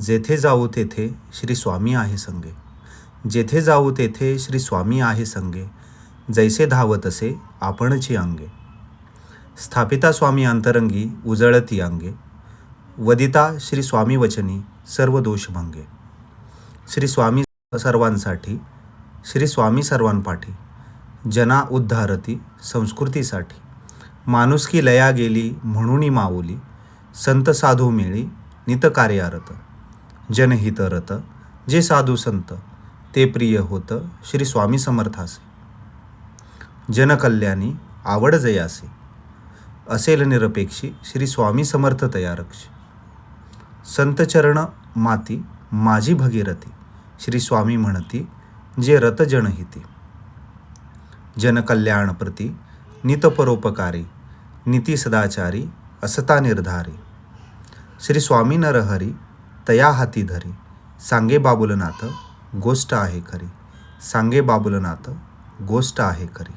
जेथे जाऊ तेथे श्री स्वामी आहे संगे. जेथे जाऊ तेथे श्री स्वामी आहे संगे. जैसे धावतसे आपणची अंगे. स्थापिता स्वामी अंतरंगी उजळती अंगे. वदिता श्री स्वामी वचनी सर्व दोष भंगे. श्री स्वामी सर्वांसाठी, श्री स्वामी सर्वांपाठी. जना उद्धारती संस्कृतीसाठी. माणुसकी लया गेली म्हणून माऊली. संत साधू मिळी नित कार्यारत. जनहितरत जे साधू संत ते प्रिय होत श्री स्वामी समर्थासे. जनकल्याणी आवड जयासे. असेल निरपेक्षी श्री स्वामी समर्थ तयारक्षी. संत चरण माती माझी भगीरथी. श्री स्वामी म्हणती जे रत जनहिती. जनकल्याणप्रती नित परोपकारी. नीती सदाचारी असता निर्धारी. श्री स्वामी नरहरी तया हाती धरी. सांगे बाबुलनाथ गोष्ट आहे खरी. सांगे बाबुलनाथ गोष्ट आहे खरी.